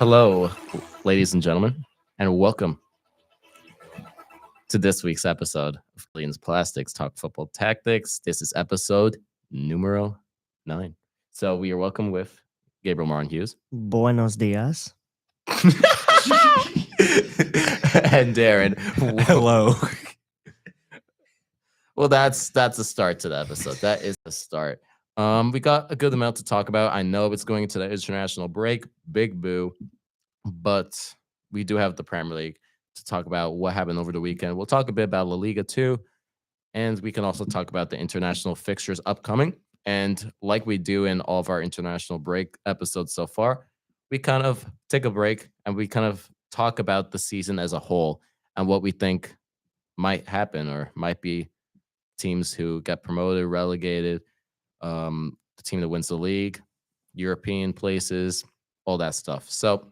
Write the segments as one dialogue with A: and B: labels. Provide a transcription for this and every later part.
A: Hello, ladies and gentlemen, and welcome to this week's episode of Killian's Plastics Talk Football Tactics. This is episode numero 9. So we are welcome with Gabriel Maron Hughes
B: Buenos dias.
A: and Darren.
C: Hello.
A: Well, that's a start to the episode. That is the start. We got a good amount to talk about. I know it's going into the international break. Big boo. But we do have the Premier League to talk about what happened over the weekend. We'll talk a bit about La Liga too. And we can also talk about the international fixtures upcoming. And like we do in all of our international break episodes so far, we kind of take a break and we kind of talk about the season as a whole and what we think might happen or might be teams who get promoted, relegated, the team that wins the league, European places, all that stuff. So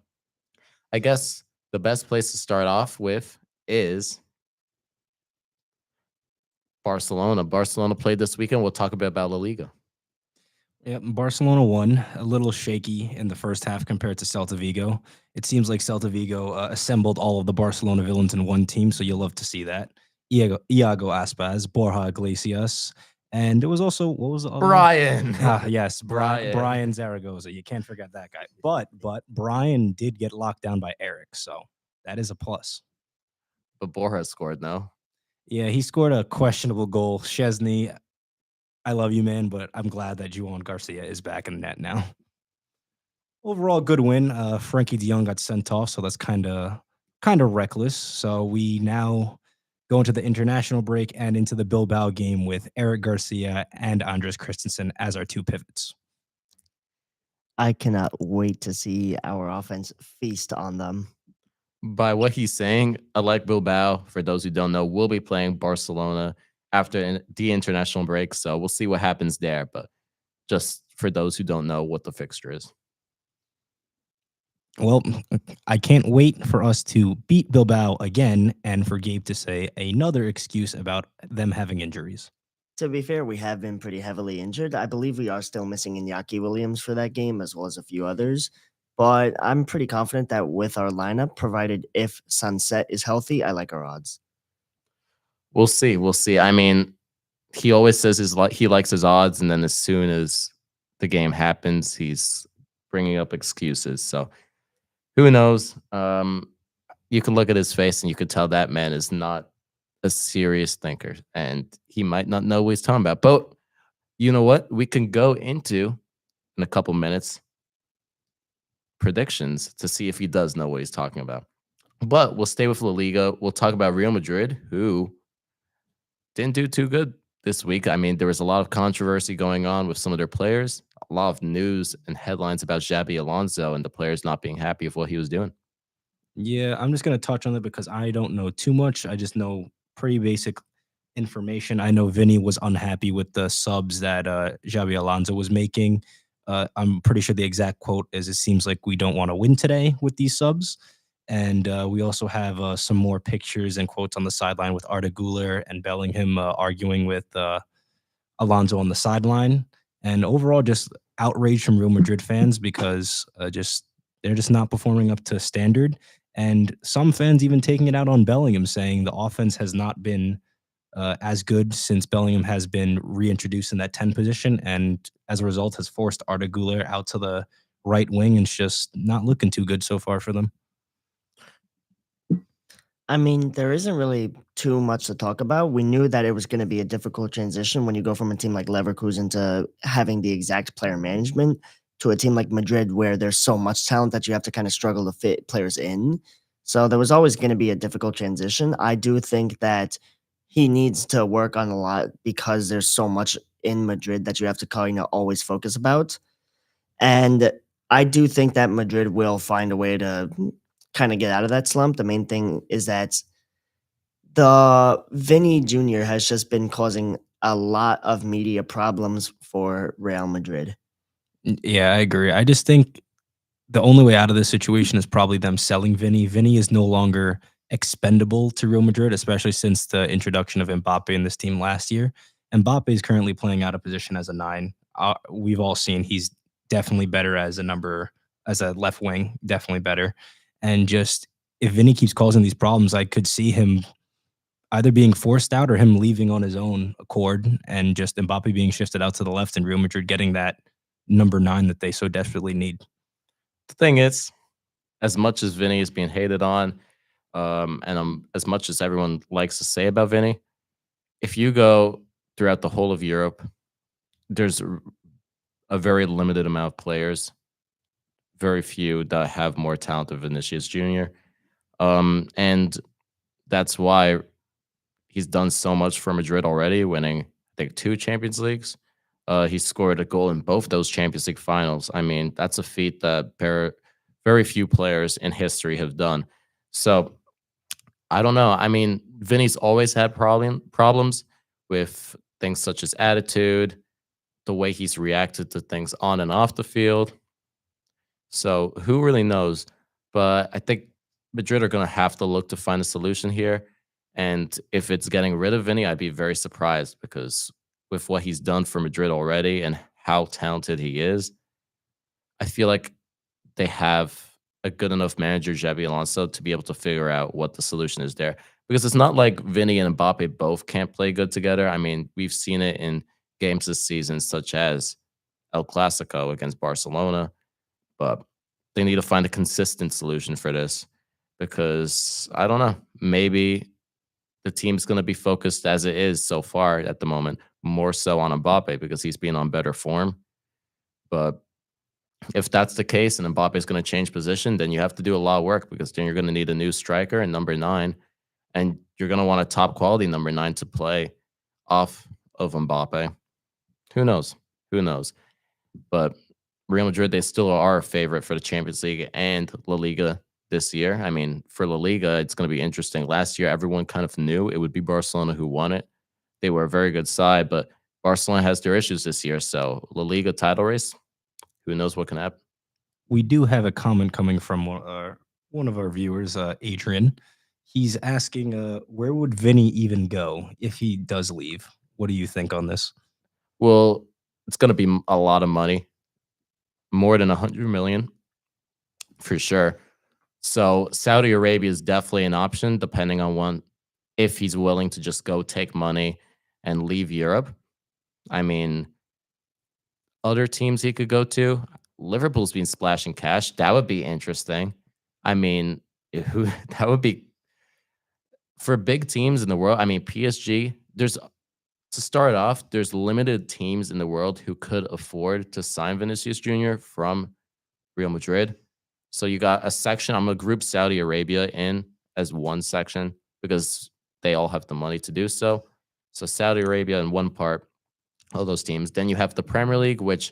A: I guess the best place to start off with is Barcelona. Barcelona played this weekend. We'll talk a bit about La Liga.
C: Yep, Barcelona won, a little shaky in the first half compared to Celta Vigo. It seems like Celta Vigo assembled all of the Barcelona villains in one team, so you'll love to see that. Iago Aspas, Borja Iglesias, and it was also, what was the other
A: Brian.
C: yes, Brian Zaragoza. You can't forget that guy. But Brian did get locked down by Eric, so that is a plus.
A: But Borja scored, no?
C: Yeah, he scored a questionable goal. Szczesny, I love you, man, but I'm glad that Juan Garcia is back in the net now. Overall, good win. Frankie de Jong got sent off, so that's kind of reckless. So we now go into the international break and into the Bilbao game with Eric Garcia and Andres Christensen as our two pivots.
B: I cannot wait to see our offense feast on them.
A: By what he's saying, Alec Bilbao, for those who don't know, will be playing Barcelona after the international break. So we'll see what happens there. But just for those who don't know what the fixture is.
C: Well, I can't wait for us to beat Bilbao again and for Gabe to say another excuse about them having injuries.
B: To be fair, we have been pretty heavily injured. I believe we are still missing Iñaki Williams for that game, as well as a few others. But I'm pretty confident that with our lineup, provided if Sunset is healthy, I like our odds.
A: We'll see. We'll see. I mean, he always says he likes his odds, and then as soon as the game happens, he's bringing up excuses. So who knows? You can look at his face, and you could tell that man is not a serious thinker, and he might not know what he's talking about. But you know what? We can go into, in a couple minutes, predictions to see if he does know what he's talking about. But we'll stay with La Liga. We'll talk about Real Madrid, who didn't do too good this week. I mean, there was a lot of controversy going on with some of their players, a lot of news and headlines about Xabi Alonso and the players not being happy with what he was doing.
C: Yeah, I'm just going to touch on it because I don't know too much. I just know pretty basic information. I know Vinny was unhappy with the subs that Xabi Alonso was making. I'm pretty sure the exact quote is, "It seems like we don't want to win today with these subs." And we also have some more pictures and quotes on the sideline with Arda Güler and Bellingham arguing with Alonso on the sideline. And overall, just outrage from Real Madrid fans because they're just not performing up to standard. And some fans even taking it out on Bellingham, saying the offense has not been as good since Bellingham has been reintroduced in that 10 position. And as a result, has forced Arda Güler out to the right wing. And it's just not looking too good so far for them.
B: I mean, there isn't really too much to talk about. We knew that it was going to be a difficult transition when you go from a team like Leverkusen to having the exact player management to a team like Madrid where there's so much talent that you have to kind of struggle to fit players in. So there was always going to be a difficult transition. I do think that he needs to work on a lot because there's so much in Madrid that you have to kind of always focus about. And I do think that Madrid will find a way to kind of get out of that slump. The main thing is that the Vinny Jr. has just been causing a lot of media problems for Real Madrid.
C: Yeah, I agree. I just think the only way out of this situation is probably them selling Vinny. Vinny is no longer expendable to Real Madrid, especially since the introduction of Mbappe in this team last year. Mbappe is currently playing out of position as a 9. We've all seen he's definitely better as a as a left wing, definitely better. And just if Vinny keeps causing these problems, I could see him either being forced out or him leaving on his own accord, and just Mbappe being shifted out to the left and Real Madrid getting that number 9 that they so desperately need.
A: The thing is, as much as Vinny is being hated on, as much as everyone likes to say about Vinny, if you go throughout the whole of Europe, there's a very limited amount of players, very few that have more talent than Vinicius Jr. And that's why he's done so much for Madrid already, winning, I think, 2 Champions Leagues. He scored a goal in both those Champions League finals. I mean, that's a feat that very few players in history have done. So I don't know. I mean, Vinny's always had problems with things such as attitude, the way he's reacted to things on and off the field. So who really knows? But I think Madrid are going to have to look to find a solution here. And if it's getting rid of Vinny, I'd be very surprised, because with what he's done for Madrid already and how talented he is, I feel like they have a good enough manager, Xabi Alonso, to be able to figure out what the solution is there. Because it's not like Vinny and Mbappe both can't play good together. I mean, we've seen it in games this season, such as El Clasico against Barcelona. But they need to find a consistent solution for this, because I don't know, maybe the team's going to be focused as it is so far at the moment, more so on Mbappe because he's been on better form. But if that's the case and Mbappe is going to change position, then you have to do a lot of work, because then you're going to need a new striker and number 9, and you're going to want a top quality number 9 to play off of Mbappe. Who knows? Who knows? But Real Madrid, they still are a favorite for the Champions League and La Liga this year. I mean, for La Liga, it's going to be interesting. Last year, everyone kind of knew it would be Barcelona who won it. They were a very good side, but Barcelona has their issues this year. So La Liga title race, who knows what can happen?
C: We do have a comment coming from one of our viewers, Adrian. He's asking, where would Vinny even go if he does leave? What do you think on this?
A: Well, it's going to be a lot of money, more than 100 million for sure. So Saudi Arabia is definitely an option, depending on if he's willing to just go take money and leave Europe. I mean, other teams he could go to, Liverpool's been splashing cash. That would be interesting. I mean, that would be for big teams in the world. I mean, PSG, to start off, there's limited teams in the world who could afford to sign Vinicius Jr. from Real Madrid. So you got a section. I'm going to group Saudi Arabia in as one section because they all have the money to do so. So Saudi Arabia in one part, all those teams. Then you have the Premier League, which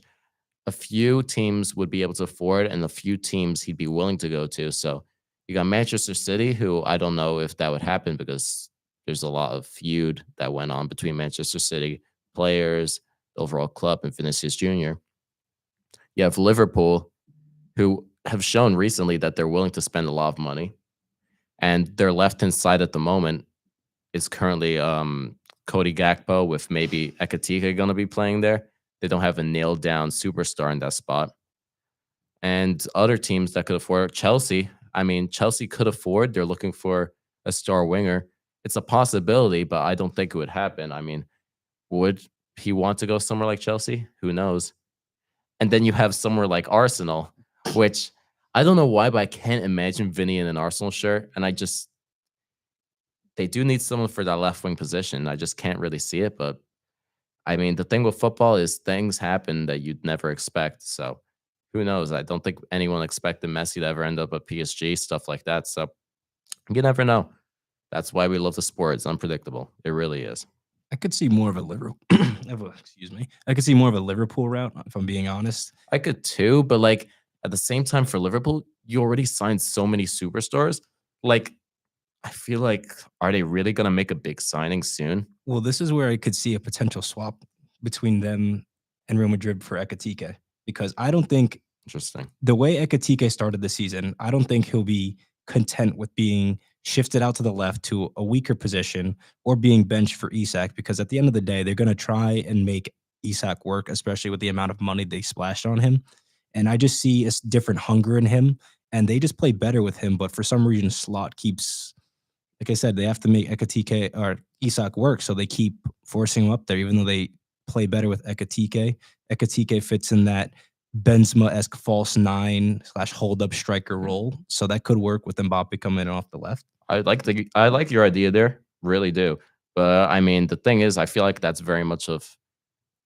A: a few teams would be able to afford and a few teams he'd be willing to go to. So you got Manchester City, who I don't know if that would happen because there's a lot of feud that went on between Manchester City players, the overall club, and Vinicius Jr. You have Liverpool, who have shown recently that they're willing to spend a lot of money. And their left-hand side at the moment is currently Cody Gakpo with maybe Ekitike going to be playing there. They don't have a nailed-down superstar in that spot. And other teams that could afford Chelsea. I mean, Chelsea could afford. They're looking for a star winger. It's a possibility, but I don't think it would happen. I mean, would he want to go somewhere like Chelsea? Who knows? And then you have somewhere like Arsenal, which I don't know why, but I can't imagine Vinny in an Arsenal shirt. And they do need someone for that left wing position. I just can't really see it. But I mean, the thing with football is things happen that you'd never expect. So who knows? I don't think anyone expected Messi to ever end up at PSG, stuff like that. So you never know. That's why we love the sport. It's unpredictable. It really is.
C: I could see more of a Liverpool. Excuse me. I could see more of a Liverpool route, if I'm being honest.
A: I could too, but like at the same time for Liverpool, you already signed so many superstars. Like, I feel like, are they really going to make a big signing soon?
C: Well, this is where I could see a potential swap between them and Real Madrid for Ekitike, because I don't think
A: Interesting.
C: the way Ekitike started the season, I don't think he'll be content with being shifted out to the left to a weaker position or being benched for Isak, because at the end of the day, they're going to try and make Isak work, especially with the amount of money they splashed on him. And I just see a different hunger in him, and they just play better with him. But for some reason, Slot keeps, like I said, they have to make Ekatike or Isak work, so they keep forcing him up there, even though they play better with Ekatike. Ekatike fits in that Benzema-esque false nine slash hold up striker role, so that could work with Mbappe coming in off the left.
A: I like your idea there, really do. But I mean, the thing is, I feel like that's very much of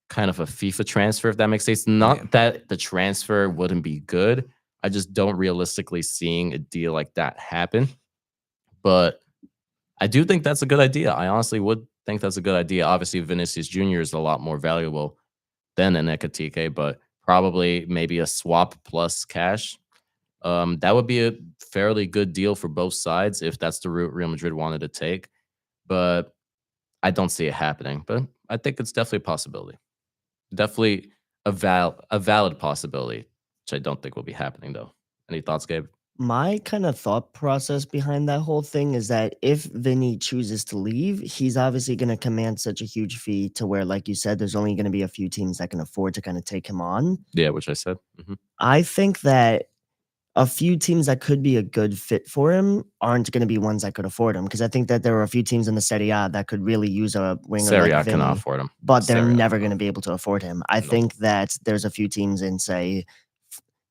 A: kind of a FIFA transfer, if that makes sense. Not
C: Yeah.
A: that the transfer wouldn't be good. I just don't realistically seeing a deal like that happen. But I do think that's a good idea. I honestly would think that's a good idea. Obviously, Vinicius Jr. is a lot more valuable than an Ekatike, but probably maybe a swap plus cash. That would be a fairly good deal for both sides if that's the route Real Madrid wanted to take. But I don't see it happening. But I think it's definitely a possibility. Definitely a valid possibility, which I don't think will be happening though. Any thoughts, Gabe?
B: My kind of thought process behind that whole thing is that if Vinny chooses to leave, he's obviously going to command such a huge fee to where, like you said, there's only going to be a few teams that can afford to kind of take him on.
A: Yeah, which I said.
B: I think that a few teams that could be a good fit for him aren't going to be ones that could afford him, because I think that there are a few teams in the Serie A that could really use a winger
A: Serie
B: like
A: A cannot
B: Vinny,
A: afford him.
B: but they're
A: Serie A
B: never
A: cannot.
B: going to be able to afford him. I
A: Nope.
B: think that there's a few teams in, say,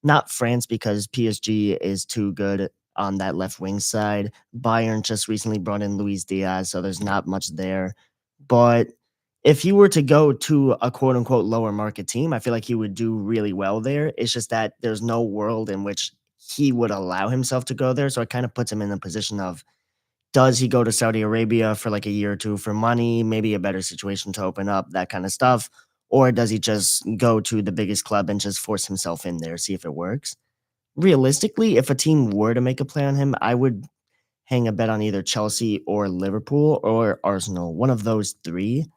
B: not France, because PSG is too good on that left wing side. Bayern just recently brought in Luis Diaz, so there's not much there. But if he were to go to a quote unquote lower market team, I feel like he would do really well there. It's just that there's no world in which he would allow himself to go there. So it kind of puts him in the position of, does he go to Saudi Arabia for like a year or two for money, maybe a better situation to open up, that kind of stuff? Or does he just go to the biggest club and just force himself in there, see if it works? Realistically, if a team were to make a play on him, I would hang a bet on either Chelsea or Liverpool or Arsenal, one of those three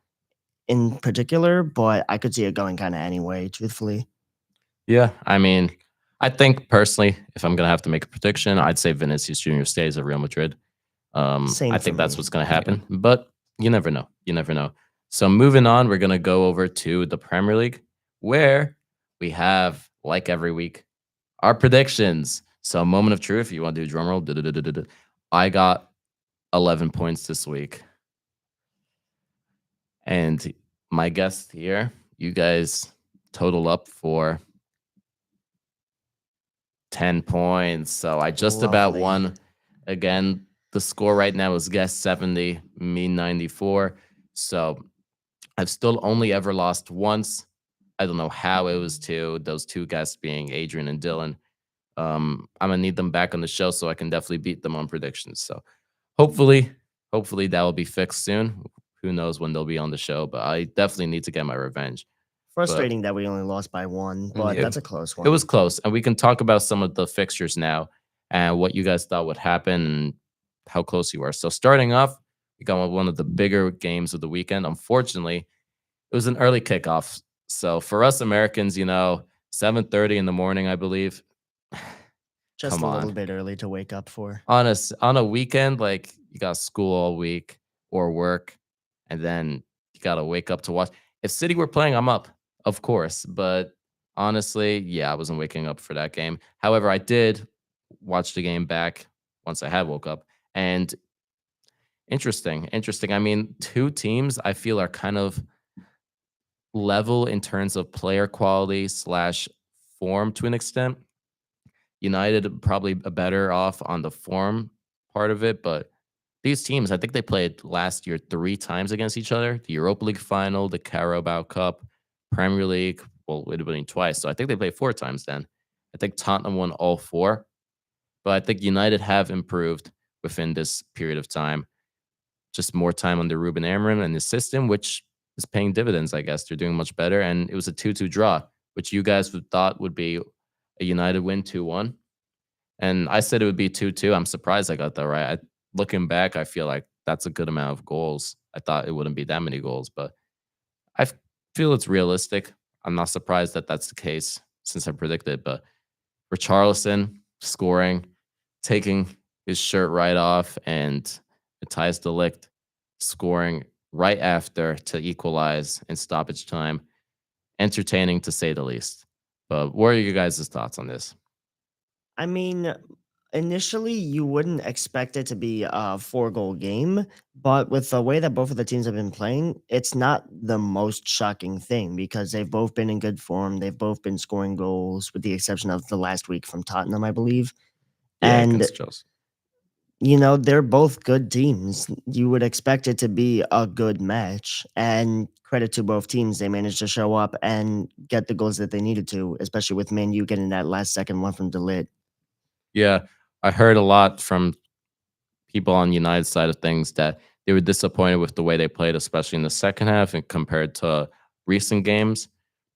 B: in particular, but I could see it going kind of anyway, truthfully.
A: Yeah, I mean, I think personally, if I'm gonna have to make a prediction, I'd say Vinicius Jr. stays at Real Madrid.
B: Same
A: I
B: for
A: think that's
B: me.
A: what's gonna happen, but you never know. You never know. So moving on, we're gonna go over to the Premier League, where we have, like every week, our predictions. So, moment of truth. You want to do a drum roll? Du-du-du-du-du-du. I got 11 points this week, and my guest here, you guys total up for 10 points. So I just about
B: Lovely.
A: won. Again, the score right now is guest 70, me 94. So I've still only ever lost once. I don't know how it was to those two guests being Adrian and Dylan. I'm gonna need them back on the show so I can definitely beat them on predictions. So hopefully, hopefully that will be fixed soon. Who knows when they'll be on the show, but I definitely need to get my revenge. But
B: Frustrating that we only lost by one, but
A: yeah,
B: that's a close
A: it was
B: one.
A: close, and we can talk about some of the fixtures now and what you guys thought would happen and how close you were. So starting off, we got one of the bigger games of the weekend. Unfortunately, it was an early kickoff. So for us Americans, 7:30 in the morning, I believe.
B: Just
A: Come
B: a little
A: on.
B: bit early to wake up for.
A: On a weekend, like you got school all week or work, and then you gotta wake up to watch. If City were playing, I'm up, of course. But honestly, yeah, I wasn't waking up for that game. However, I did watch the game back once I had woke up. And interesting, interesting. I mean, two teams I feel are kind of level in terms of player quality slash form to an extent. United probably better off on the form part of it, but these teams, I think they played last year 3 times against each other. The Europa League final, the Carabao Cup, Premier League, well, it would have been twice. So I think they played 4 times then. I think Tottenham won all 4, but I think United have improved within this period of time. Just more time under Ruben Amorim and his system, which is paying dividends, I guess. They're doing much better. And it was a 2-2 draw, which you guys would thought would be a United win 2-1. And I said it would be 2-2. I'm surprised I got that right. Looking back, I feel like that's a good amount of goals. I thought it wouldn't be that many goals, but feel it's realistic. I'm not surprised that that's the case since I predicted. But Richarlison scoring, taking his shirt right off, and Matthias de Ligt scoring right after to equalize in stoppage time. Entertaining to say the least. But what are you guys' thoughts on this?
B: I mean, initially, you wouldn't expect it to be a 4 goal game, but with the way that both of the teams have been playing, it's not the most shocking thing because they've both been in good form. They've both been scoring goals, with the exception of the last week from Tottenham, I believe.
A: Yeah,
B: And,
A: against Chelsea.
B: they're both good teams. You would expect it to be a good match. And credit to both teams, they managed to show up and get the goals that they needed to, especially with Man U getting that last second one from Delit.
A: Yeah, I heard a lot from people on United's side of things that they were disappointed with the way they played, especially in the second half and compared to recent games.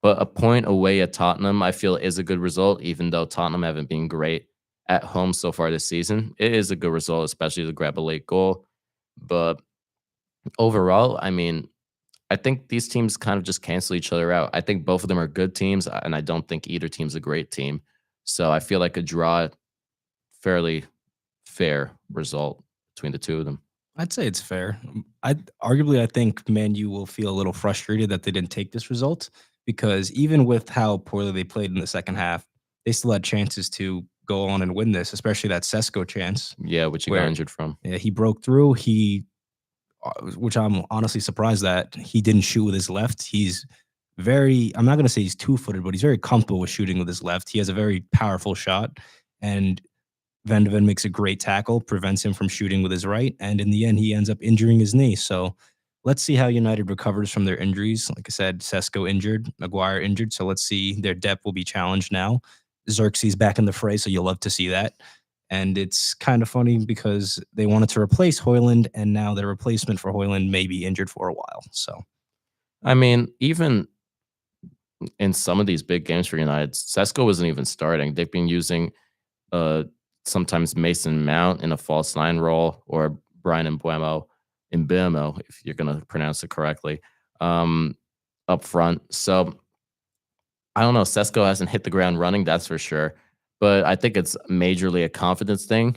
A: But a point away at Tottenham, I feel, is a good result, even though Tottenham haven't been great at home so far this season. It is a good result, especially to grab a late goal. But overall, I mean, I think these teams kind of just cancel each other out. I think both of them are good teams, and I don't think either team's a great team. So I feel like a draw, fairly fair result between the two of them.
C: I'd say it's fair. I think Man U will feel a little frustrated that they didn't take this result because even with how poorly they played in the second half, they still had chances to go on and win this, especially that Sesko chance
A: Yeah, which he got
C: where
A: injured from.
C: he broke through. Which I'm honestly surprised that he didn't shoot with his left. He's very, I'm not going to say he's 2-footed, but he's very comfortable with shooting with his left. He has a very powerful shot. And Van de Ven makes a great tackle, prevents him from shooting with his right, and in the end, he ends up injuring his knee. So let's see how United recovers from their injuries. Like I said, Sesko injured, Maguire injured. So let's see. Their depth will be challenged now. Xerxes back in the fray, so you'll love to see that. And it's kind of funny because they wanted to replace Hoyland, and now their replacement for Hoyland may be injured for a while. So
A: I mean, even in some of these big games for United, Sesko wasn't even starting. They've been using uh sometimes Mason Mount in a false nine role or Brian Mbuemo in Mbeumo, if you're gonna pronounce it correctly, um, up front. So I don't know. Sesko hasn't hit the ground running, that's for sure. But I think it's majorly a confidence thing.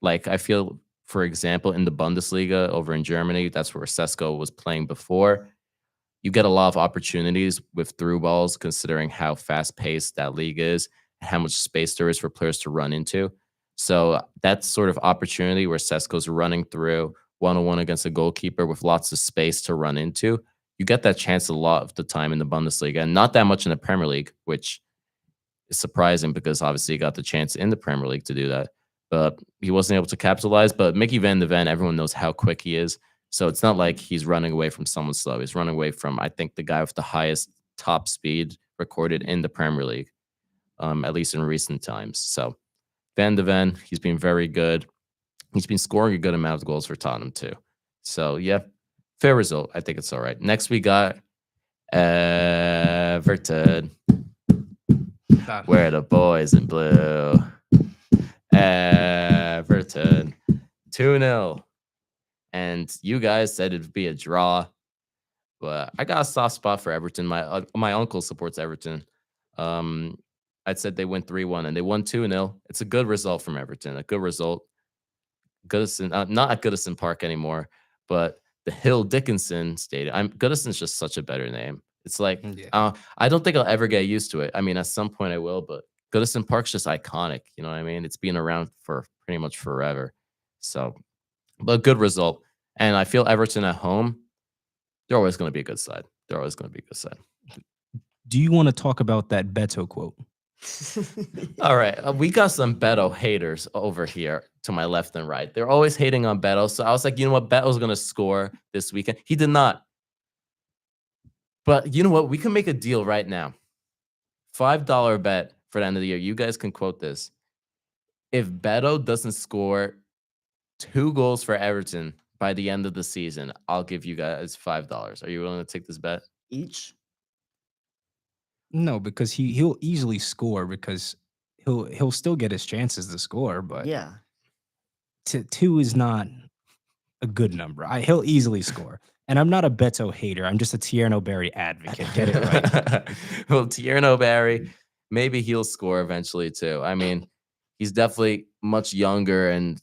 A: Like I feel, for example, in the Bundesliga over in Germany, that's where Sesko was playing before. You get a lot of opportunities with through balls, considering how fast paced that league is and how much space there is for players to run into. So that sort of opportunity where Sesko's running through 1-on-1 against a goalkeeper with lots of space to run into, you get that chance a lot of the time in the Bundesliga and not that much in the Premier League, which is surprising because obviously he got the chance in the Premier League to do that. But he wasn't able to capitalize. But Mickey Van de Ven, everyone knows how quick he is. So it's not like he's running away from someone slow. He's running away from, I think, the guy with the highest top speed recorded in the Premier League, at least in recent times. So Van de Ven, he's been very good. He's been scoring a good amount of goals for Tottenham too. So yeah, fair result. I think it's all right. Next we got Everton. Where the boys in blue. Everton 2-0. And you guys said it'd be a draw, but I got a soft spot for Everton. My uncle supports Everton. I said they win 3-1 and they won 2-0. It's a good result from Everton. A good result. Goodison, not at Goodison Park anymore, but the Hill Dickinson Stadium. Goodison's just such a better name. It's like
C: yeah.
A: I don't think I'll ever get used to it. I mean, at some point I will, but Goodison Park's just iconic. You know what I mean? It's been around for pretty much forever. So, but good result. And I feel Everton at home, they're always going to be a good side. They're always going to be a good side.
C: do you want to talk about that Beto quote?
A: All right. We got some Beto haters over here to my left and right. They're always hating on Beto. So I was like, you know what? Beto's going to score this weekend. He did not. But you know what? We can make a deal right now. $5 bet for the end of the year. You guys can quote this. If Beto doesn't score 2 goals for Everton by the end of the season, I'll give you guys $5. Are you willing to take this bet?
B: Each?
C: No, because he'll easily score because he'll still get his chances to score, but
B: Yeah.
C: 2 is not a good number. He'll easily score. And I'm not a Beto hater. I'm just a Tierno Barry advocate. Get it right.
A: Well, Tierno Barry, maybe he'll score eventually too. I mean, he's definitely much younger and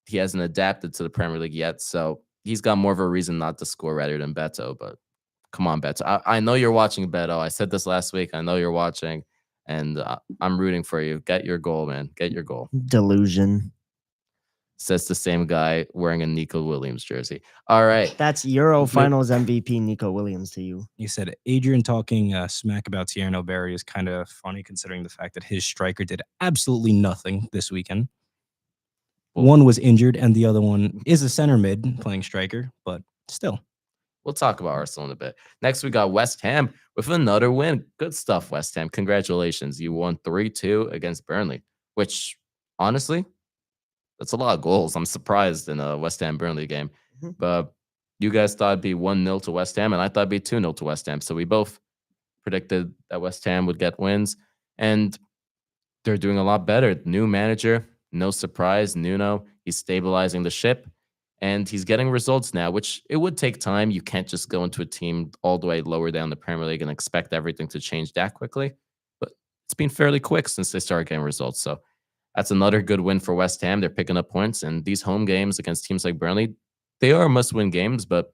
A: he hasn't adapted to the Premier League yet. So he's got more of a reason not to score rather than Beto. But come on, Beto. I know you're watching Beto. I said this last week. I know you're watching. And I'm rooting for you. Get your goal, man. Get your goal.
B: Delusion.
A: Says the same guy wearing a Nico Williams jersey. All right.
B: That's Euro Finals MVP Nico Williams to you.
C: You said Adrian talking smack about Tierno Barry is kind of funny considering the fact that his striker did absolutely nothing this weekend. One was injured, and the other one is a center mid playing striker, but still.
A: We'll talk about Arsenal in a bit. Next, we got West Ham with another win. Good stuff, West Ham. Congratulations. You won 3-2 against Burnley, which, honestly, that's a lot of goals. I'm surprised in a West Ham Burnley game. But you guys thought it'd be 1-0 to West Ham, and I thought it'd be 2-0 to West Ham. So we both predicted that West Ham would get wins, and they're doing a lot better. New manager, no surprise. Nuno, he's stabilizing the ship, and he's getting results now, which it would take time. You can't just go into a team all the way lower down the Premier League and expect everything to change that quickly. But it's been fairly quick since they started getting results. So that's another good win for West Ham. They're picking up points, and these home games against teams like Burnley, they are must-win games, but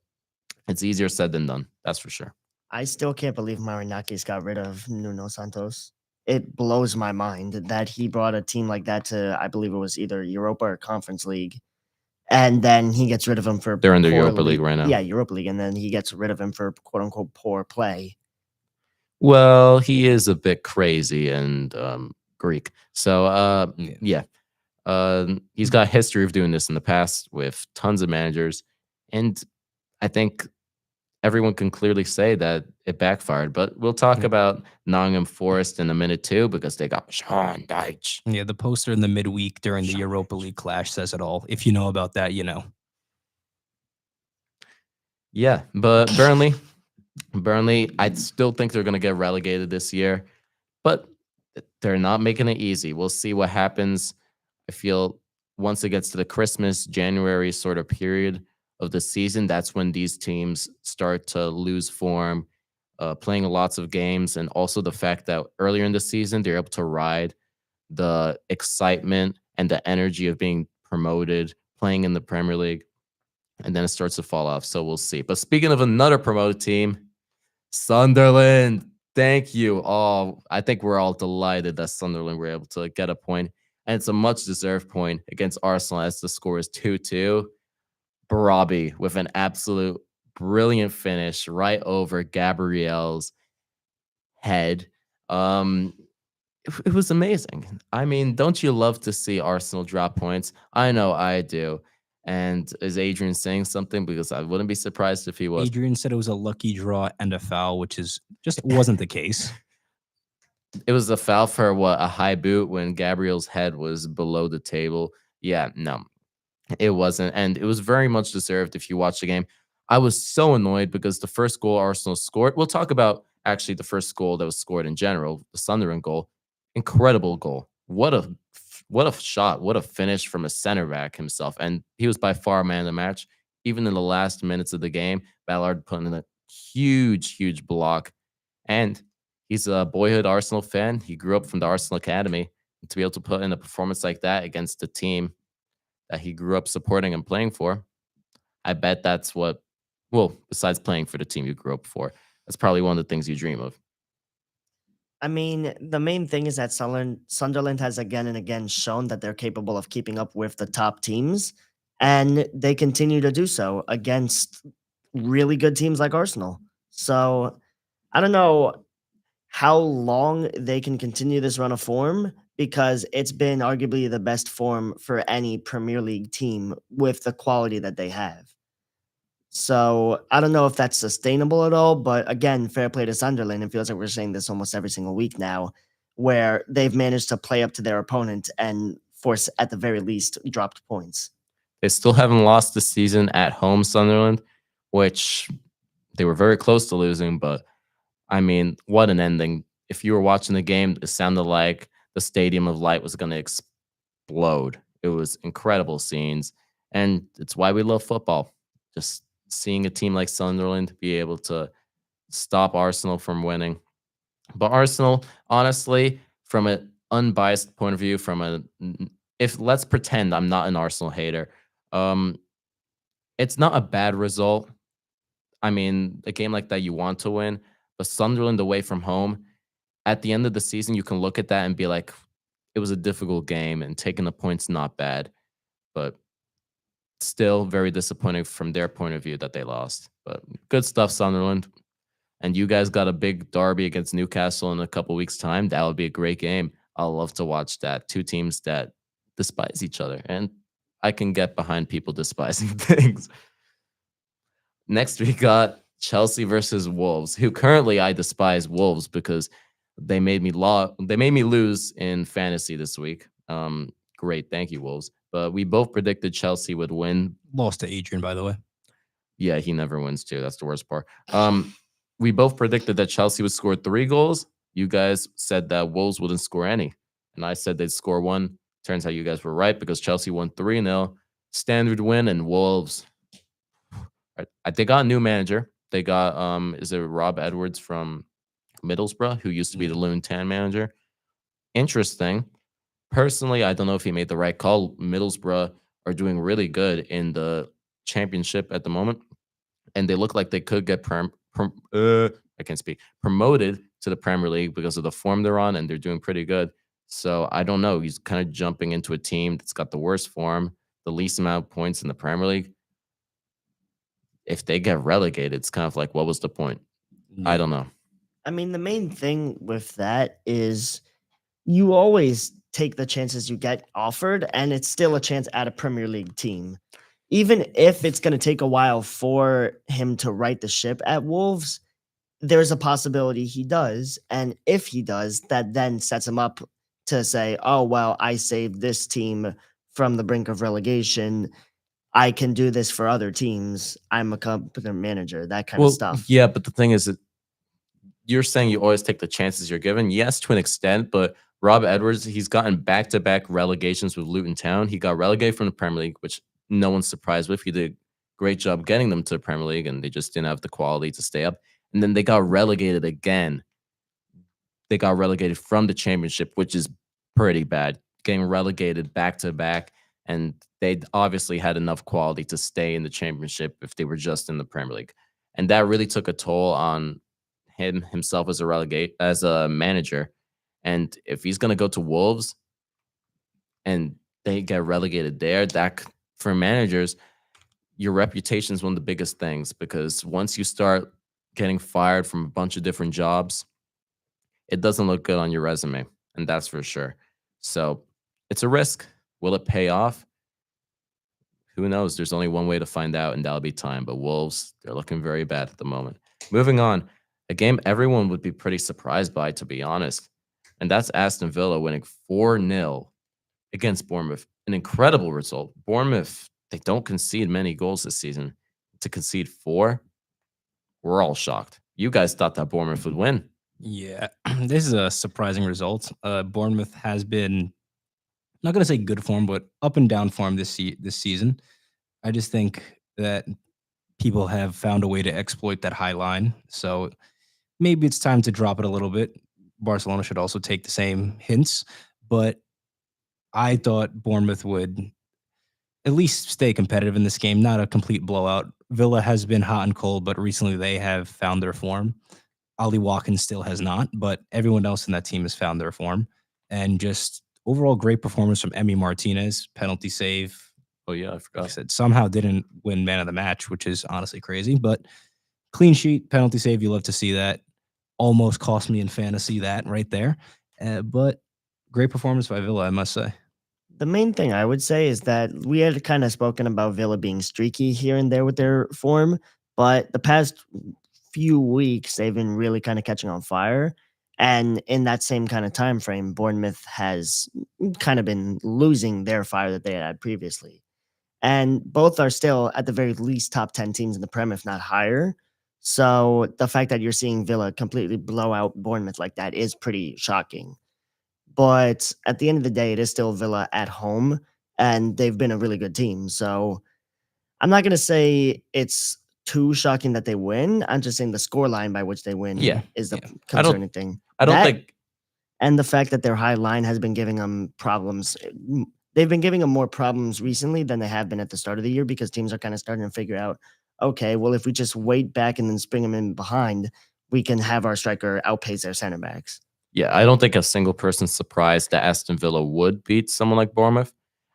A: it's easier said than done. That's for sure.
B: I still can't believe Marinakis got rid of Nuno Santos. It blows my mind that he brought a team like that to, I believe it was either Europa or Conference League, and then he gets rid of him for
A: They're in the
B: poor
A: Europa League right now.
B: Yeah, Europa League, and then he gets rid of him for quote unquote poor play.
A: Well, he is a bit crazy and Greek. So, yeah. He's got a history of doing this in the past with tons of managers. And I think everyone can clearly say that it backfired. But we'll talk about Nottingham Forest in a minute, too, because they got Sean Dyche.
C: Yeah, the poster in the midweek during the Europa League clash says it all. If you know about that, you know.
A: Yeah, but Burnley, I still think they're going to get relegated this year, but they're not making it easy. We'll see what happens. I feel once it gets to the Christmas, January sort of period of the season, that's when these teams start to lose form, playing lots of games, and also the fact that earlier in the season, they're able to ride the excitement and the energy of being promoted, playing in the Premier League, and then it starts to fall off. So we'll see. But speaking of another promoted team, Sunderland, thank you all. I think we're all delighted that Sunderland were able to get a point, and it's a much-deserved point against Arsenal as the score is 2-2. Barabi with an absolute brilliant finish right over Gabriel's head. It was amazing. I mean, don't you love to see Arsenal drop points? I know I do. And is Adrian saying something? Because I wouldn't be surprised if he was.
C: Adrian said it was a lucky draw and a foul, which is just wasn't the case.
A: It was a foul for what, a high boot when Gabriel's head was below the table. Yeah, no, it wasn't. And it was very much deserved if you watch the game. I was so annoyed because the first goal Arsenal scored, we'll talk about actually the first goal that was scored in general, the Sunderland goal. Incredible goal. What a shot. What a finish from a center back himself. And he was by far man of the match. Even in the last minutes of the game, Ballard put in a huge block. And he's a boyhood Arsenal fan. He grew up from the Arsenal Academy. And to be able to put in a performance like that against the team that he grew up supporting and playing for, I bet that's what, well, besides playing for the team you grew up for, that's probably one of the things you dream of.
B: I mean, the main thing is that Sunderland has again and again shown that they're capable of keeping up with the top teams, and they continue to do so against really good teams like Arsenal. So I don't know how long they can continue this run of form, because it's been arguably the best form for any Premier League team with the quality that they have. So I don't know if that's sustainable at all, but again, fair play to Sunderland. It feels like we're saying this almost every single week now, where they've managed to play up to their opponent and force, at the very least, dropped points.
A: They still haven't lost the season at home, Sunderland, which they were very close to losing. But, I mean, what an ending. If you were watching the game, it sounded like the Stadium of Light was going to explode. It was incredible scenes. And it's why we love football. Just seeing a team like Sunderland be able to stop Arsenal from winning. But Arsenal, honestly, from an unbiased point of view, if let's pretend I'm not an Arsenal hater, it's not a bad result. I mean, a game like that you want to win, but Sunderland away from home, at the end of the season, you can look at that and be like, it was a difficult game and taking the points not bad, but still very disappointing from their point of view that they lost. But good stuff, Sunderland. And you guys got a big derby against Newcastle in a couple weeks' time. That would be a great game. I'll love to watch that. Two teams that despise each other. And I can get behind people despising things. Next, we got Chelsea versus Wolves, who currently I despise Wolves because they made me lose in fantasy this week. Great, thank you, Wolves. But we both predicted Chelsea would win.
C: Lost to Adrian, by the way.
A: Yeah, he never wins too. That's the worst part. We both predicted that Chelsea would score 3 goals. You guys said that Wolves wouldn't score any. And I said they'd score 1. Turns out you guys were right because Chelsea won 3-0. Standard win, and Wolves. They got a new manager. They got is it Rob Edwards from Middlesbrough, who used to be the Loon Town manager. Interesting. Personally, I don't know if he made the right call. Middlesbrough are doing really good in the championship at the moment, and they look like they could get I can't speak, promoted to the Premier League because of the form they're on, and they're doing pretty good. So I don't know. He's kind of jumping into a team that's got the worst form, the least amount of points in the Premier League. If they get relegated, it's kind of like, what was the point? I don't know.
B: I mean, the main thing with that is you always take the chances you get offered, and it's still a chance at a Premier League team. Even if it's going to take a while for him to right the ship at Wolves, there's a possibility he does. And if he does, that then sets him up to say, oh, well, I saved this team from the brink of relegation. I can do this for other teams. I'm a competent manager, that kind of stuff.
A: Yeah, but the thing is that you're saying you always take the chances you're given. Yes, to an extent, but Rob Edwards, he's gotten back-to-back relegations with Luton Town. He got relegated from the Premier League, which no one's surprised with. He did a great job getting them to the Premier League, and they just didn't have the quality to stay up. And then they got relegated again. They got relegated from the Championship, which is pretty bad. Getting relegated back-to-back, and they obviously had enough quality to stay in the Championship if they were just in the Premier League. And that really took a toll on himself as a manager. And if he's going to go to Wolves and they get relegated there, that for managers, your reputation is one of the biggest things, because once you start getting fired from a bunch of different jobs, it doesn't look good on your resume, and that's for sure. So it's a risk. Will it pay off? Who knows? There's only one way to find out, and that'll be time. But Wolves, they're looking very bad at the moment. Moving on, a game everyone would be pretty surprised by, to be honest, and that's Aston Villa winning 4-0 against Bournemouth. An incredible result. Bournemouth, they don't concede many goals this season. To concede 4, we're all shocked. You guys thought that Bournemouth would win.
C: Yeah, this is a surprising result. Bournemouth has been, not going to say good form, but up and down form this season. I just think that people have found a way to exploit that high line. So maybe it's time to drop it a little bit. Barcelona should also take the same hints, but I thought Bournemouth would at least stay competitive in this game, not a complete blowout. Villa has been hot and cold, but recently they have found their form. Ollie Watkins still has not, but everyone else in that team has found their form. And just overall great performance from Emi Martinez, penalty save.
A: Oh, yeah, I forgot.
C: Like I said, somehow didn't win man of the match, which is honestly crazy, but clean sheet, penalty save, you love to see that. Almost cost me in fantasy, that right there. But great performance by Villa, I must say.
B: The main thing I would say is that we had kind of spoken about Villa being streaky here and there with their form, but the past few weeks they've been really kind of catching on fire. And in that same kind of time frame, Bournemouth has kind of been losing their fire that they had previously. And both are still at the very least top 10 teams in the Prem, if not higher. So the fact that you're seeing Villa completely blow out Bournemouth like that is pretty shocking. But at the end of the day, it is still Villa at home, and they've been a really good team. So I'm not going to say it's too shocking that they win. I'm just saying the scoreline by which they win is the concerning thing.
A: I don't think.
B: And the fact that their high line has been giving them problems. They've been giving them more problems recently than they have been at the start of the year, because teams are kind of starting to figure out, okay, well, if we just wait back and then spring them in behind, we can have our striker outpace their center backs.
A: Yeah, I don't think a single person's surprised that Aston Villa would beat someone like Bournemouth.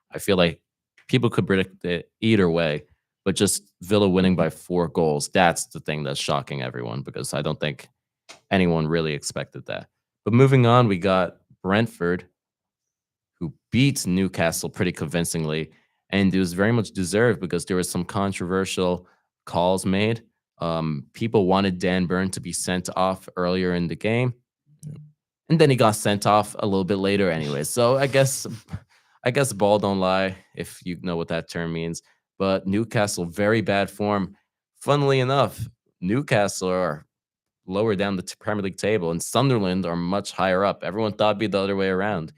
A: I feel like people could predict it either way, but just Villa winning by 4 goals, that's the thing that's shocking everyone because I don't think anyone really expected that. But moving on, we got Brentford, who beat Newcastle pretty convincingly, and it was very much deserved because there was some controversial calls made. People wanted Dan Burn to be sent off earlier in the game, and then he got sent off a little bit later anyway. So I guess ball don't lie, if you know what that term means. But Newcastle, very bad form. Funnily enough, Newcastle are lower down the Premier League table, and Sunderland are much higher up. Everyone thought it'd be the other way around.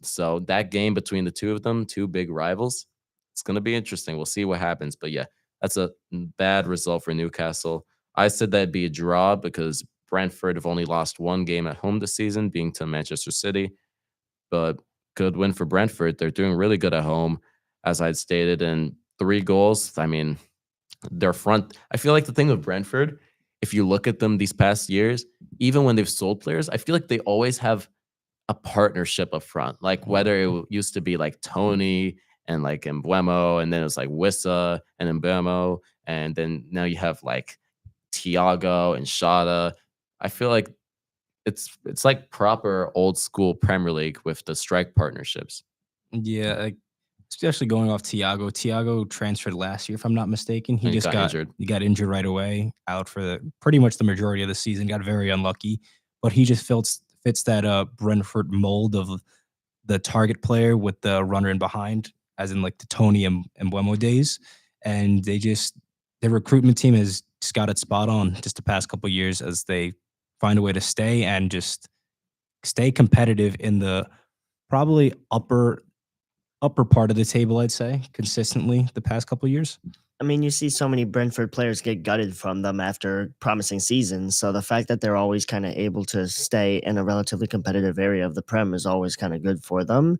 A: So that game between the two of them, two big rivals, it's going to be interesting. We'll see what happens. But yeah, that's a bad result for Newcastle. I said that'd be a draw because Brentford have only lost 1 game at home this season, being to Manchester City. But good win for Brentford. They're doing really good at home, as I'd stated, and 3 goals. I mean, their front. I feel like the thing with Brentford, if you look at them these past years, even when they've sold players, I feel like they always have a partnership up front. Like whether used to be like Tony and like Embuemo, and then it was like Wissa and Embuemo, and then now you have like Thiago and Shada. I feel like it's like proper old school Premier League with the strike partnerships.
C: Yeah, like, especially going off Tiago. Tiago transferred last year, if I'm not mistaken. He
A: And he
C: just
A: got injured.
C: he got injured right away, out for pretty much the majority of the season. Got very unlucky, but he just fits that Brentford mold of the target player with the runner in behind, as in like the Tony and Buemo days. And their recruitment team has just got it spot on just the past couple of years as they find a way to stay and just stay competitive in the probably upper part of the table, I'd say, consistently the past couple of years.
B: I mean, you see so many Brentford players get gutted from them after promising seasons. So the fact that they're always kind of able to stay in a relatively competitive area of the Prem is always kind of good for them.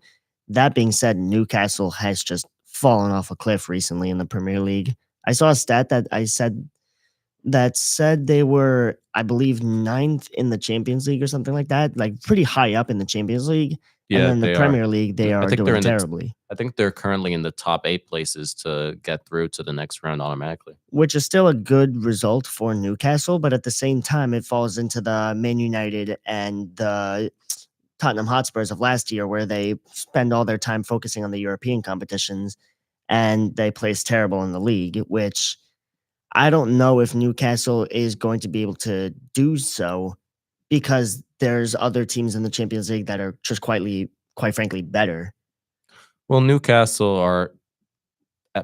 B: That being said, Newcastle has just fallen off a cliff recently in the Premier League. I saw a stat that said they were, I believe, ninth in the Champions League or something like that, like pretty high up in the Champions League. And
A: Yeah,
B: then the
A: they are.
B: Premier League, they
A: I
B: are
A: think they're
B: doing
A: in the
B: terribly,
A: I think they're currently in the top 8 places to get through to the next round automatically.
B: which is still a good result for Newcastle. But at the same time, it falls into the Man United and the Tottenham Hotspurs of last year, where they spend all their time focusing on the European competitions and they place terrible in the league, which I don't know if Newcastle is going to be able to do so because there's other teams in the Champions League that are just quite frankly, better.
A: Well, Newcastle are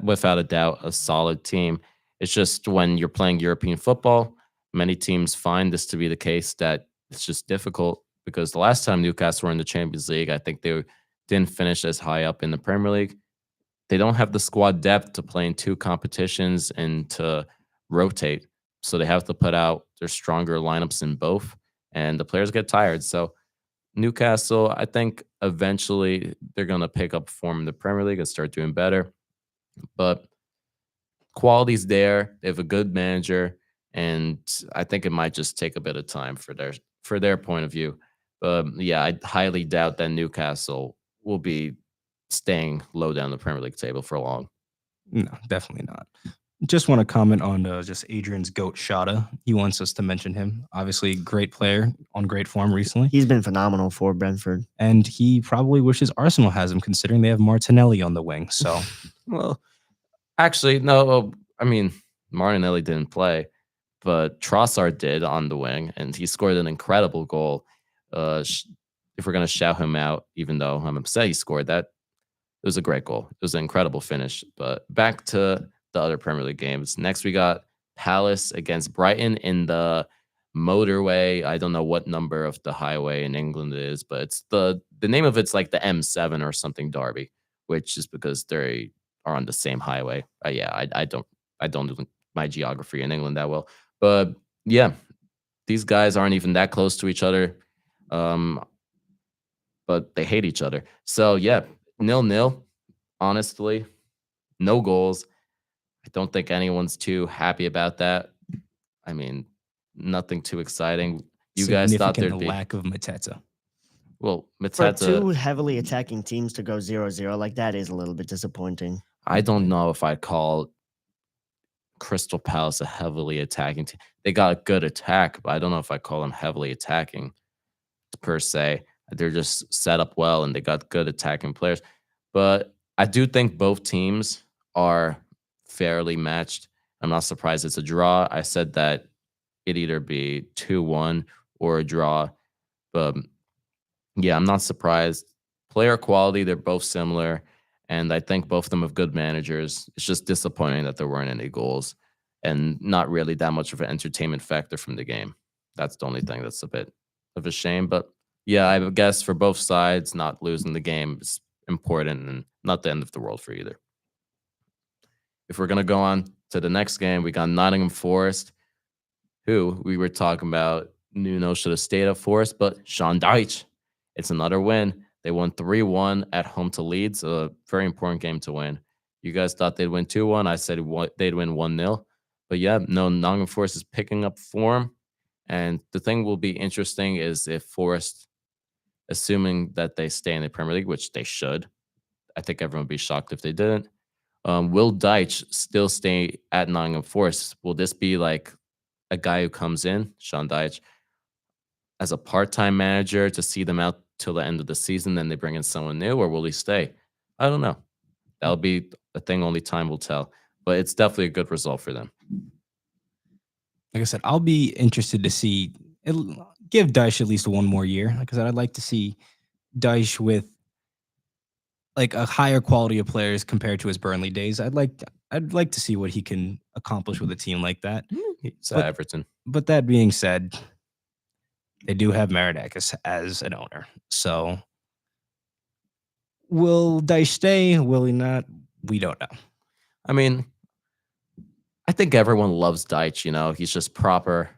A: without a doubt a solid team. It's just when you're playing European football, many teams find this to be the case that it's just difficult because the last time Newcastle were in the Champions League, I think they didn't finish as high up in the Premier League. They don't have the squad depth to play in 2 competitions and to rotate. So they have to put out their stronger lineups in both, and the players get tired. So Newcastle, I think eventually they're going to pick up form in the Premier League and start doing better. But quality's there. They have a good manager, and I think it might just take a bit of time for their point of view. But yeah, I highly doubt that Newcastle will be staying low down the Premier League table for long.
C: No, definitely not. Just want to comment on just Adrian's goat Shada. He wants us to mention him. Obviously, great player on great form recently,
B: He's been phenomenal for Brentford.
C: and he probably wishes Arsenal has him, considering they have Martinelli on the wing. So
A: Well, actually, no. I mean, Martinelli didn't play, but Trossard did on the wing, and he scored an incredible goal. If we're gonna shout him out, even though I'm upset he scored that, it was a great goal. It was an incredible finish. But back to the other Premier League games. Next, we got Palace against Brighton in the motorway. I don't know what number of the highway in England it is, but it's the name of it's like the M7 or something Derby, which is because they are on the same highway. Yeah, I don't do my geography in England that well, but yeah, these guys aren't even that close to each other. Um, but they hate each other. So yeah, 0-0. Honestly, no goals. I don't think anyone's too happy about that. I mean, nothing too exciting. You guys thought
C: significant
A: there'd be
C: lack of Mateta.
A: well,
B: For
A: Mateta.
B: two heavily attacking teams to go 0-0 like that is a little bit disappointing.
A: I don't know if I'd call Crystal Palace a heavily attacking team. They got a good attack, but I don't know if I call them heavily attacking per se. They're just set up well and they got good attacking players. But I do think both teams are fairly matched. I'm not surprised it's a draw. I said that it'd either be 2-1 or a draw. But yeah, I'm not surprised. Player quality, they're both similar. And I think both of them have good managers. It's just disappointing that there weren't any goals and not really that much of an entertainment factor from the game. That's the only thing that's a bit of a shame. But yeah, I would guess for both sides, not losing the game is important and not the end of the world for either. If we're going to go on to the next game, we got Nottingham Forest, who we were talking about. Nuno should have stayed at Forest, but Sean Dyche, it's another win. They won 3-1 at home to Leeds, a very important game to win. You guys thought they'd win 2-1. I said they'd win 1-0. But yeah, no, Nottingham Forest is picking up form. And the thing will be interesting is if Forest, assuming that they stay in the Premier League, which they should, I think everyone would be shocked if they didn't. Will Dyche still stay at Nottingham Forest? Will this be like a guy who comes in, Sean Dyche, as a part-time manager to see them out till the end of the season, then they bring in someone new, or will he stay? I don't know. That'll be a thing only time will tell. But it's definitely a good result for them.
C: Like I said, I'll be interested to see. Give Dyche at least one more year. Like I said, I'd like to see Dyche with like a higher quality of players compared to his Burnley days. I'd like to see what he can accomplish with a team like that.
A: It's
C: But-
A: Everton.
C: But that being said, they do have Marinakis as an owner. So will Dyche stay? Will he not? We don't know.
A: I mean, I think everyone loves Dyche, you know. He's just proper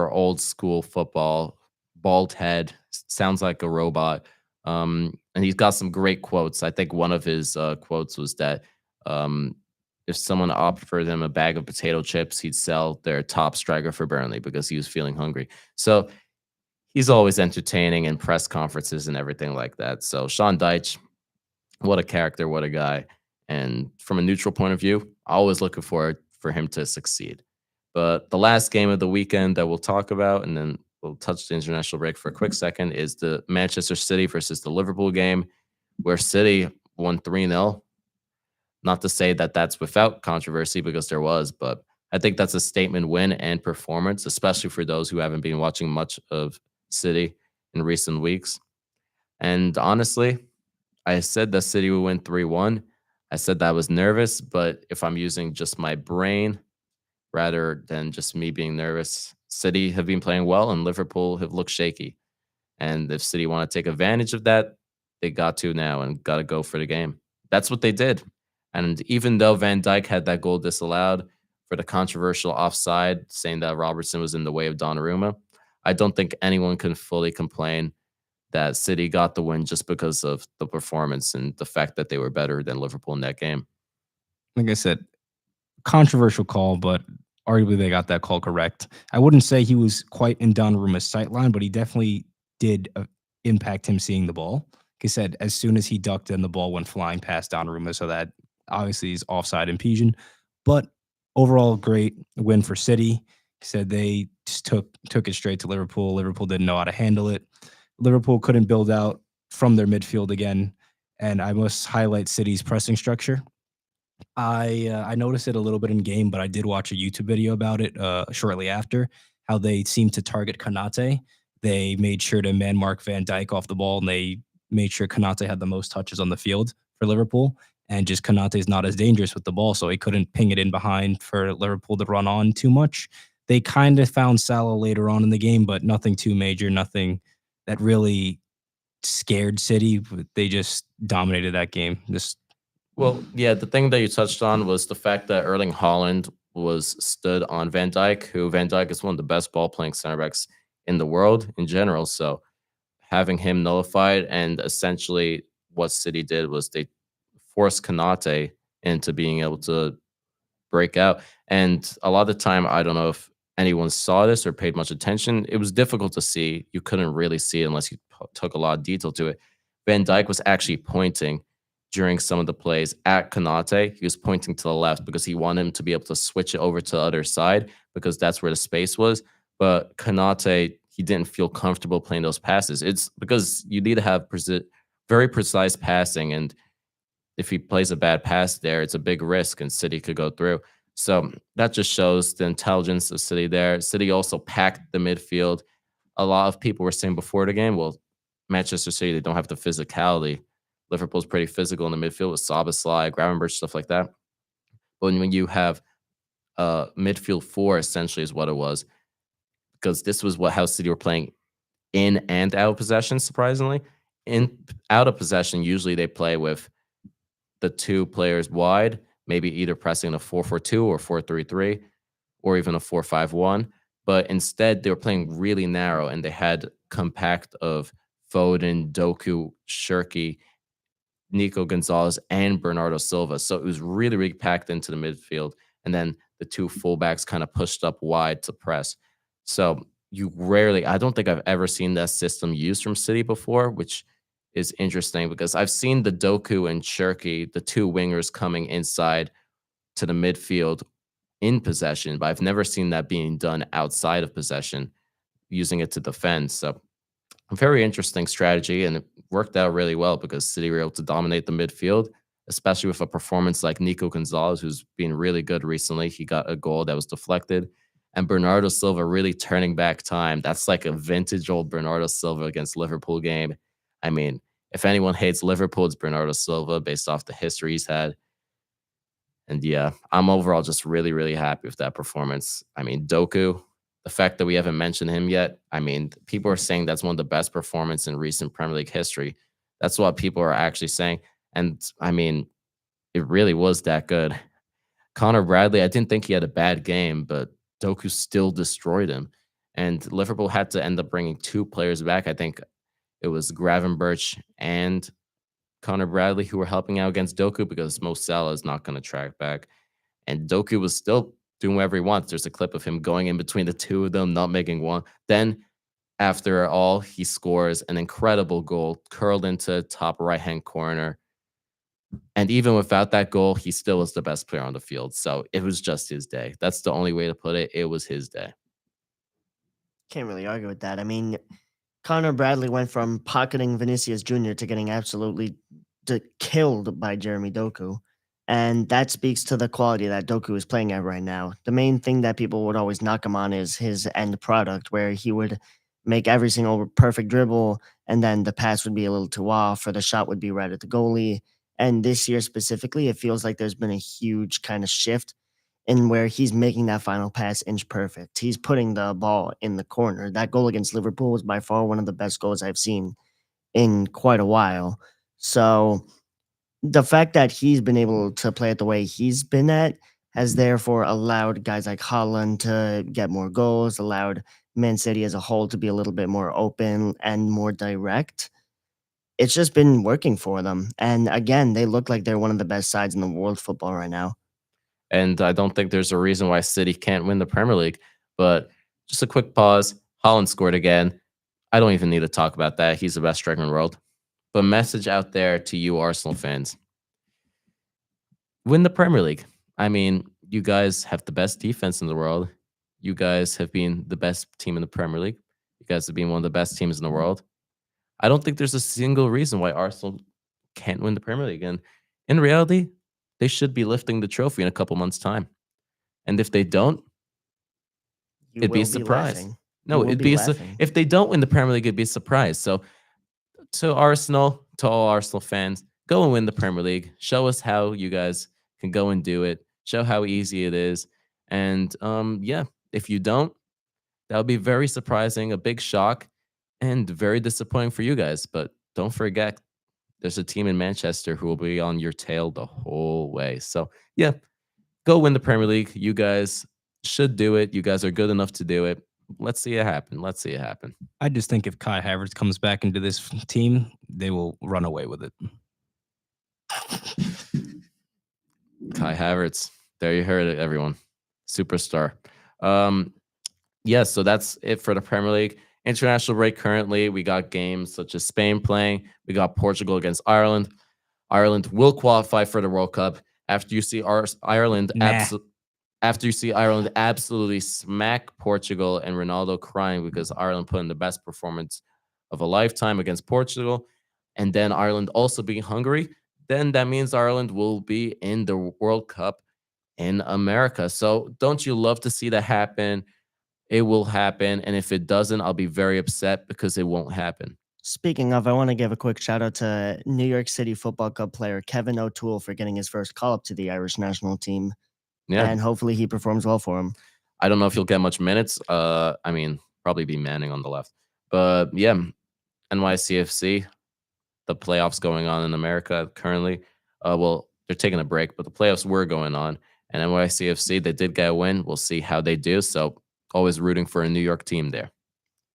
A: old school football, bald head, sounds like a robot. And he's got some great quotes. I think one of his quotes was that if someone offered him a bag of potato chips, he'd sell their top striker for Burnley because he was feeling hungry. So he's always entertaining in press conferences and everything like that. So Sean Dyche, what a character, what a guy. And from a neutral point of view, always looking forward for him to succeed. But the last game of the weekend that we'll talk about, and then we'll touch the international break for a quick second, is the Manchester City versus the Liverpool game, where City won 3-0. Not to say that that's without controversy, because there was, but I think that's a statement win and performance, especially for those who haven't been watching much of City in recent weeks. And honestly, I said that City would win 3-1. I said that I was nervous, but if I'm using just my brain rather than just me being nervous, City have been playing well and Liverpool have looked shaky. And if City want to take advantage of that, they got to now and got to go for the game. That's what they did. And even though Van Dijk had that goal disallowed for the controversial offside, saying that Robertson was in the way of Donnarumma, I don't think anyone can fully complain that City got the win just because of the performance and the fact that they were better than Liverpool in that game.
C: Like I said, controversial call, but arguably they got that call correct. I wouldn't say he was quite in Donnarumma's sight line, but he definitely did impact him seeing the ball. Like I said, as soon as he ducked and the ball went flying past Donnarumma, so that obviously is offside impediment. But overall, great win for City. He said they just took it straight to Liverpool. Liverpool didn't know how to handle it. Liverpool couldn't build out from their midfield again. And I must highlight City's pressing structure. I noticed it a little bit in game, but I did watch a YouTube video about it shortly after, how they seemed to target Konate. They made sure to man mark Van Dijk off the ball, and they made sure Konate had the most touches on the field for Liverpool. And just Konate's not as dangerous with the ball, so he couldn't ping it in behind for Liverpool to run on too much. They kind of found Salah later on in the game, but nothing too major, nothing that really scared City. They just dominated that game.
A: Well, yeah, the thing that you touched on was the fact that Erling Haaland was stood on Van Dijk, who Van Dijk is one of the best ball-playing center backs in the world in general. So having him nullified, and essentially what City did was they forced Konate into being able to break out. And a lot of the time, I don't know if anyone saw this or paid much attention, it was difficult to see. You couldn't really see it unless you took a lot of detail to it. Van Dijk was actually pointing during some of the plays at Konate. He was pointing to the left because he wanted him to be able to switch it over to the other side because that's where the space was. But Konate, he didn't feel comfortable playing those passes. It's because you need to have very precise passing, and if he plays a bad pass there, it's a big risk and City could go through. So that just shows the intelligence of City there. City also packed the midfield. A lot of people were saying before the game, well, Manchester City, they don't have the physicality. Liverpool's pretty physical in the midfield with Szoboszlai, Gravenberch, stuff like that. But when you have midfield four, essentially is what it was, because this was how City were playing in and out of possession, surprisingly. In out of possession, usually they play with the two players wide, maybe either pressing a 4-4-2 or 4-3-3 or even a 4-5-1. But instead, they were playing really narrow and they had compact of Foden, Doku, Shirky, Nico Gonzalez, and Bernardo Silva. So it was really, really packed into the midfield. And then the two fullbacks kind of pushed up wide to press. So I don't think I've ever seen that system used from City before, which is interesting because I've seen the Doku and Shirky, the two wingers coming inside to the midfield in possession, but I've never seen that being done outside of possession, using it to defend. So a very interesting strategy, and it worked out really well because City were able to dominate the midfield, especially with a performance like Nico Gonzalez, who's been really good recently. He got a goal that was deflected. And Bernardo Silva really turning back time. That's like a vintage old Bernardo Silva against Liverpool game. I mean, if anyone hates Liverpool, it's Bernardo Silva based off the history he's had. And yeah, I'm overall just really, really happy with that performance. I mean, Doku, the fact that we haven't mentioned him yet, I mean, people are saying that's one of the best performances in recent Premier League history. That's what people are actually saying. And I mean, it really was that good. Connor Bradley, I didn't think he had a bad game, but Doku still destroyed him. And Liverpool had to end up bringing two players back. I think it was Gravenberch and Connor Bradley who were helping out against Doku because Mo Salah is not going to track back. And Doku was still doing whatever he wants. There's a clip of him going in between the two of them, not making one. Then, after all, he scores an incredible goal, curled into top right-hand corner. And even without that goal, he still was the best player on the field. So it was just his day. That's the only way to put it. It was his day.
B: Can't really argue with that. I mean, Connor Bradley went from pocketing Vinicius Jr. to getting absolutely killed by Jeremy Doku. And that speaks to the quality that Doku is playing at right now. The main thing that people would always knock him on is his end product, where he would make every single perfect dribble, and then the pass would be a little too off, or the shot would be right at the goalie. And this year specifically, it feels like there's been a huge kind of shift in where he's making that final pass inch perfect. He's putting the ball in the corner. That goal against Liverpool was by far one of the best goals I've seen in quite a while. So the fact that he's been able to play it the way he's been at has therefore allowed guys like Haaland to get more goals, allowed Man City as a whole to be a little bit more open and more direct. It's just been working for them. And again, they look like they're one of the best sides in the world football right now.
A: And I don't think there's a reason why City can't win the Premier League. But just a quick pause. Haaland scored again. I don't even need to talk about that. He's the best striker in the world. But message out there to you Arsenal fans. Win the Premier League. I mean, you guys have the best defense in the world. You guys have been the best team in the Premier League. You guys have been one of the best teams in the world. I don't think there's a single reason why Arsenal can't win the Premier League. And in reality, they should be lifting the trophy in a couple months' time. And if they don't, it'd be a surprise. No, it'd be if they don't win the Premier League, it'd be a surprise. So to Arsenal, to all Arsenal fans, go and win the Premier League. Show us how you guys can go and do it. Show how easy it is. And yeah, if you don't, that would be very surprising, a big shock, and very disappointing for you guys. But don't forget, there's a team in Manchester who will be on your tail the whole way. So yeah, go win the Premier League. You guys should do it. You guys are good enough to do it. Let's see it happen. Let's see it happen.
C: I just think if Kai Havertz comes back into this team, they will run away with it.
A: Kai Havertz. There you heard it, everyone. Superstar. Yeah, so that's it for the Premier League. International break currently, we got games such as Spain playing. We got Portugal against Ireland. Ireland will qualify for the World Cup after you see Ireland
C: Nah.
A: after you see Ireland absolutely smack Portugal and Ronaldo crying because Ireland put in the best performance of a lifetime against Portugal, and then Ireland also beating Hungary, then that means Ireland will be in the World Cup in America. So don't you love to see that happen? It will happen. And if it doesn't, I'll be very upset because it won't happen.
B: Speaking of, I want to give a quick shout out to New York City Football Club player Kevin O'Toole for getting his first call up to the Irish national team,
A: Yeah.
B: and hopefully he performs well for him.
A: I don't know if he'll get much minutes. I mean, probably be Manning on the left. But yeah, NYCFC, the playoffs going on in America currently. Well, they're taking a break, but the playoffs were going on. And NYCFC, they did get a win. We'll see how they do. So always rooting for a New York team there.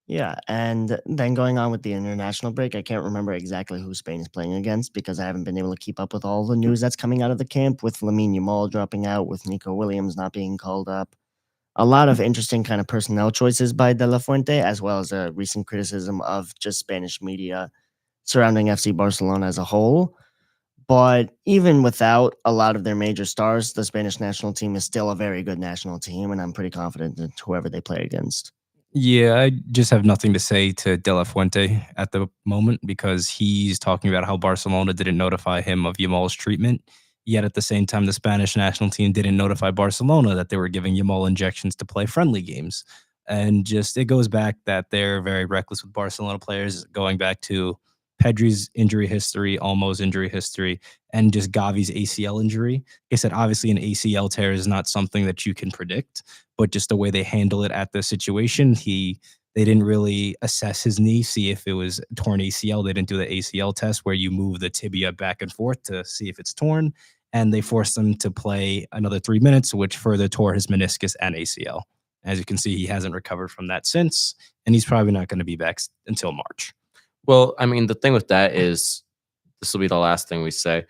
B: Yeah, and then going on with the international break, I can't remember exactly who Spain is playing against because I haven't been able to keep up with all the news that's coming out of the camp with Lamine Yamal dropping out, with Nico Williams not being called up. A lot of interesting kind of personnel choices by De La Fuente, as well as a recent criticism of just Spanish media surrounding FC Barcelona as a whole. But even without a lot of their major stars, the Spanish national team is still a very good national team, and I'm pretty confident in whoever they play against.
C: Yeah, I just have nothing to say to De La Fuente at the moment because he's talking about how Barcelona didn't notify him of Yamal's treatment. Yet at the same time, the Spanish national team didn't notify Barcelona that they were giving Yamal injections to play friendly games. And just it goes back that they're very reckless with Barcelona players, going back to Pedri's injury history, Olmo's injury history, and just Gavi's ACL injury. Like I said, obviously, an ACL tear is not something that you can predict, but just the way they handle it at the situation, they didn't really assess his knee, see if it was torn ACL. They didn't do the ACL test where you move the tibia back and forth to see if it's torn, and they forced him to play another 3 minutes, which further tore his meniscus and ACL. As you can see, he hasn't recovered from that since, and he's probably not going to be back until March.
A: Well, I mean, the thing with that is this will be the last thing we say.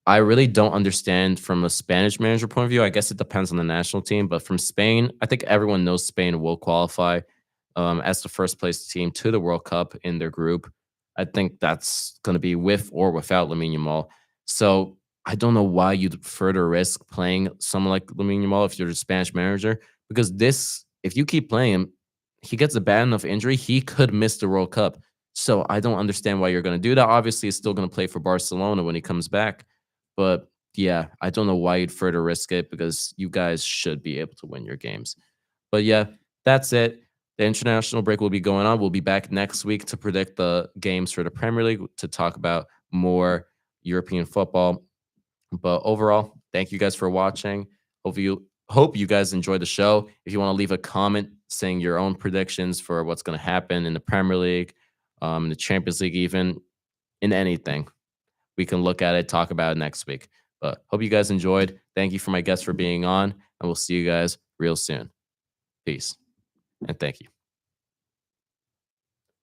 A: I really don't understand from a Spanish manager point of view. I guess it depends on the national team, but from Spain, I think everyone knows Spain will qualify as the first place team to the World Cup in their group. I think that's going to be with or without Lamine Yamal. So I don't know why you'd further risk playing someone like Lamine Yamal if you're the Spanish manager, because if you keep playing him, he gets a bad enough injury, he could miss the World Cup. So I don't understand why you're going to do that. Obviously, he's still going to play for Barcelona when he comes back. But yeah, I don't know why you'd further risk it because you guys should be able to win your games. But yeah, that's it. The international break will be going on. We'll be back next week to predict the games for the Premier League to talk about more European football. But overall, thank you guys for watching. Hope you guys enjoyed the show. If you want to leave a comment saying your own predictions for what's going to happen in the Premier League, in the Champions League, even in anything, we can look at it, talk about it next week. But hope you guys enjoyed. Thank you for my guests for being on, and we'll see you guys real soon. Peace and thank you.